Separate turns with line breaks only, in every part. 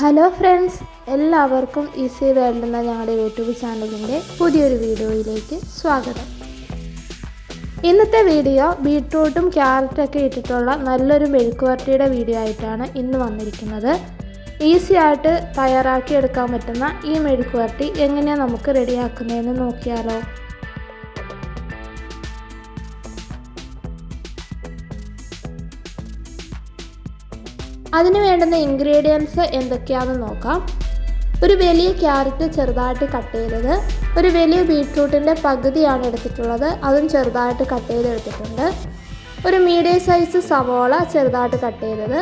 Hello friends, എല്ലാവർക്കും easy world എന്ന ഞങ്ങളുടെ യൂട്യൂബ് ചാനലിൻ്റെ പുതിയൊരു വീഡിയോയിലേക്ക് സ്വാഗതം. ഇന്നത്തെ വീഡിയോ ബീട്രൂട്ടും ക്യാരറ്റൊക്കെ ഇട്ടിട്ടുള്ള നല്ലൊരു മെഴുക്കുവരട്ടിയുടെ വീഡിയോ ആയിട്ടാണ് ഇന്ന് വന്നിരിക്കുന്നത്. ഈസി ആയിട്ട് തയ്യാറാക്കിയെടുക്കാൻ പറ്റുന്ന ഈ മെഴുക്കുവരട്ടി എങ്ങനെയാണ് നമുക്ക് റെഡിയാക്കുന്നതെന്ന് നോക്കിയാലോ. അതിന് വേണ്ടുന്ന ഇൻഗ്രീഡിയൻസ് എന്തൊക്കെയാണെന്ന് നോക്കാം. ഒരു വലിയ ക്യാരറ്റ് ചെറുതായിട്ട് കട്ട് ചെയ്തത്, ഒരു വലിയ ബീട്രൂട്ടിൻ്റെ പകുതിയാണ് എടുത്തിട്ടുള്ളത്, അതും ചെറുതായിട്ട് കട്ട് ചെയ്തെടുത്തിട്ടുണ്ട്. ഒരു മീഡിയം സൈസ് സവോള ചെറുതായിട്ട് കട്ട് ചെയ്തത്,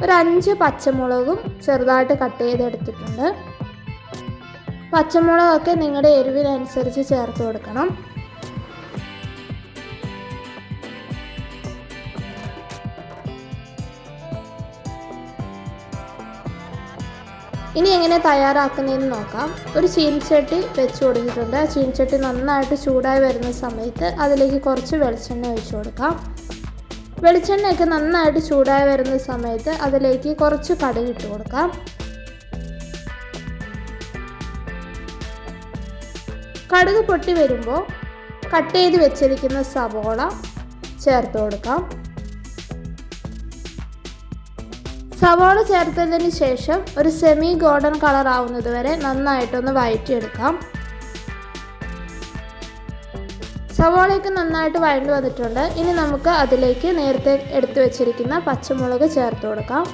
ഒരു 5 പച്ചമുളകും ചെറുതായിട്ട് കട്ട് ചെയ്തെടുത്തിട്ടുണ്ട്. പച്ചമുളകൊക്കെ നിങ്ങളുടെ എരിവിനനുസരിച്ച് ചേർത്ത് കൊടുക്കണം. ഇനി എങ്ങനെ തയ്യാറാക്കുന്നതെന്ന് നോക്കാം. ഒരു ചീനച്ചട്ടി വെച്ച് കൊടുത്തിട്ടുണ്ട്. ആ ചീനച്ചട്ടി നന്നായിട്ട് ചൂടായി വരുന്ന സമയത്ത് അതിലേക്ക് കുറച്ച് വെളിച്ചെണ്ണ ഒഴിച്ചു കൊടുക്കാം. വെളിച്ചെണ്ണയൊക്കെ നന്നായിട്ട് ചൂടായി വരുന്ന സമയത്ത് അതിലേക്ക് കുറച്ച് കടുക് ഇട്ട് കൊടുക്കാം. കടുക് പൊട്ടി വരുമ്പോൾ കട്ട് ചെയ്ത് വെച്ചിരിക്കുന്ന സവോള ചേർത്ത് കൊടുക്കാം. സവാള ചേർത്തതിന് ശേഷം ഒരു സെമി ഗോൾഡൻ കളർ ആവുന്നത് വരെ നന്നായിട്ടൊന്ന് വഴറ്റിയെടുക്കാം. സവാളയൊക്കെ നന്നായിട്ട് വഴണ്ട് വന്നിട്ടുണ്ട്. ഇനി നമുക്ക് അതിലേക്ക് നേരത്തെ എടുത്തു വെച്ചിരിക്കുന്ന പച്ചമുളക് ചേർത്ത് കൊടുക്കാം.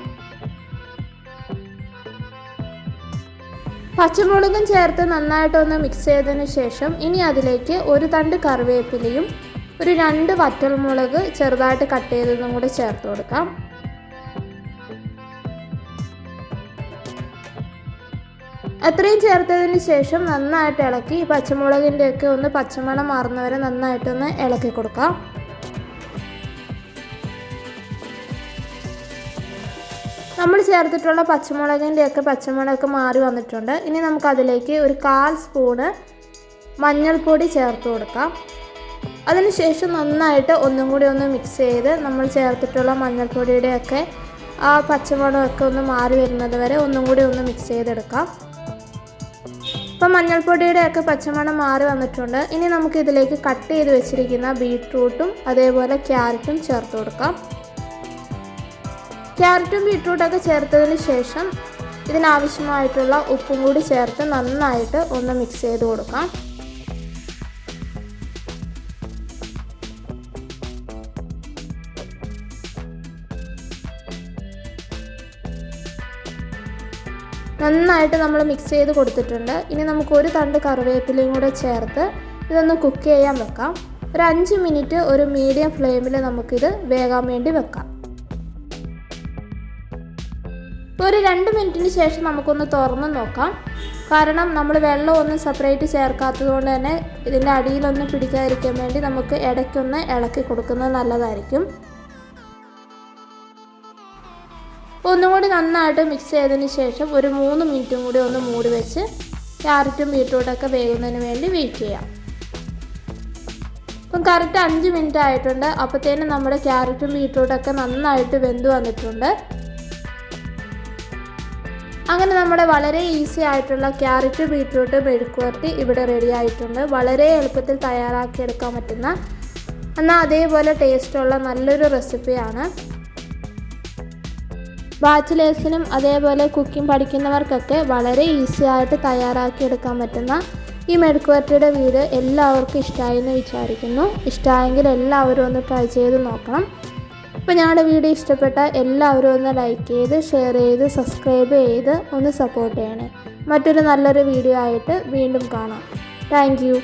പച്ചമുളകും ചേർത്ത് നന്നായിട്ടൊന്ന് മിക്സ് ചെയ്തതിന് ശേഷം ഇനി അതിലേക്ക് ഒരു തണ്ട് കറിവേപ്പിലയും ഒരു 2 വറ്റൽമുളക് ചെറുതായിട്ട് കട്ട് ചെയ്തതും കൂടെ ചേർത്ത് കൊടുക്കാം. അത്രയും ചേർത്തതിന് ശേഷം നന്നായിട്ട് ഇളക്കി പച്ചമുളകിൻ്റെയൊക്കെ ഒന്ന് പച്ചമണം മാറുന്നവരെ നന്നായിട്ടൊന്ന് ഇളക്കി കൊടുക്കാം. നമ്മൾ ചേർത്തിട്ടുള്ള പച്ചമുളകിൻ്റെയൊക്കെ പച്ചമണമൊക്കെ മാറി വന്നിട്ടുണ്ട്. ഇനി നമുക്കതിലേക്ക് ഒരു 1/4 സ്പൂണ് മഞ്ഞൾപ്പൊടി ചേർത്ത് കൊടുക്കാം. അതിനുശേഷം നന്നായിട്ട് ഒന്നും കൂടി ഒന്ന് മിക്സ് ചെയ്ത് നമ്മൾ ചേർത്തിട്ടുള്ള മഞ്ഞൾപ്പൊടിയുടെയൊക്കെ ആ പച്ചമണമൊക്കെ ഒന്ന് മാറി വരുന്നത് വരെ ഒന്നും കൂടി ഒന്ന് മിക്സ് ചെയ്തെടുക്കാം. ഇപ്പം മഞ്ഞൾപ്പൊടിയുടെയൊക്കെ പച്ചമണം മാറി വന്നിട്ടുണ്ട്. ഇനി നമുക്ക് ഇതിലേക്ക് കട്ട് ചെയ്ത് വെച്ചിരിക്കുന്ന ബീട്രൂട്ടും അതേപോലെ ക്യാരറ്റും ചേർത്ത് കൊടുക്കാം. ക്യാരറ്റും ബീട്രൂട്ടൊക്കെ ചേർത്തതിന് ശേഷം ഇതിനാവശ്യമായിട്ടുള്ള ഉപ്പും കൂടി ചേർത്ത് നന്നായിട്ട് ഒന്ന് മിക്സ് ചെയ്ത് കൊടുക്കാം. നന്നായിട്ട് നമ്മൾ മിക്സ് ചെയ്ത് കൊടുത്തിട്ടുണ്ട്. ഇനി നമുക്ക് ഒരു തണ്ട് കറിവേപ്പിലയും കൂടെ ചേർത്ത് ഇതൊന്ന് കുക്ക് ചെയ്യാൻ വെക്കാം. ഒരു 5 മിനിറ്റ് ഒരു മീഡിയം ഫ്ലെയിമിൽ നമുക്കിത് വേകാൻ വേണ്ടി വെക്കാം. ഒരു 2 മിനിറ്റിന് ശേഷം നമുക്കൊന്ന് തുറന്ന് നോക്കാം. കാരണം നമ്മൾ വെള്ളം ഒന്നും സെപ്പറേറ്റ് ചേർക്കാത്തത് കൊണ്ട് തന്നെ ഇതിൻ്റെ അടിയിലൊന്നും പിടിക്കാതിരിക്കാൻ വേണ്ടി നമുക്ക് ഇടയ്ക്കൊന്ന് ഇളക്കി കൊടുക്കുന്നത് നല്ലതായിരിക്കും. ഒന്നും കൂടി നന്നായിട്ട് മിക്സ് ചെയ്തതിന് ശേഷം ഒരു 3 മിനിറ്റും കൂടി ഒന്ന് മൂടി വെച്ച് ക്യാരറ്റും ബീട്രൂട്ടൊക്കെ വേകുന്നതിന് വേണ്ടി വെയിറ്റ് ചെയ്യാം. ഇപ്പം കറക്റ്റ് 5 മിനിറ്റ് ആയിട്ടുണ്ട്. അപ്പോഴത്തേനും നമ്മുടെ ക്യാരറ്റും ബീട്രൂട്ടൊക്കെ നന്നായിട്ട് വെന്ത് വന്നിട്ടുണ്ട്. അങ്ങനെ നമ്മുടെ വളരെ ഈസി ആയിട്ടുള്ള ക്യാരറ്റ് ബീട്രൂട്ട് മെഴുക്കുവരട്ടി ഇവിടെ റെഡി ആയിട്ടുണ്ട്. വളരെ എളുപ്പത്തിൽ തയ്യാറാക്കിയെടുക്കാൻ പറ്റുന്ന എന്നാൽ അതേപോലെ ടേസ്റ്റുള്ള നല്ലൊരു റെസിപ്പിയാണ്. ബാച്ചിലേഴ്സിനും അതേപോലെ കുക്കിംഗ് പഠിക്കുന്നവർക്കൊക്കെ വളരെ ഈസി ആയിട്ട് തയ്യാറാക്കിയെടുക്കാൻ പറ്റുന്ന ഈ മെഴുക്കുവരട്ടിയുടെ വീഡിയോ എല്ലാവർക്കും ഇഷ്ടമായി എന്ന് വിചാരിക്കുന്നു. ഇഷ്ടമായെങ്കിൽ എല്ലാവരും ഒന്ന് ട്രൈ ചെയ്ത് നോക്കണം. അപ്പോൾ ഞങ്ങളുടെ വീഡിയോ ഇഷ്ടപ്പെട്ട എല്ലാവരും ഒന്ന് ലൈക്ക് ചെയ്ത് ഷെയർ ചെയ്ത് സബ്സ്ക്രൈബ് ചെയ്ത് ഒന്ന് സപ്പോർട്ട് ചെയ്യണേ. മറ്റൊരു നല്ലൊരു വീഡിയോ ആയിട്ട് വീണ്ടും കാണാം. Thank you.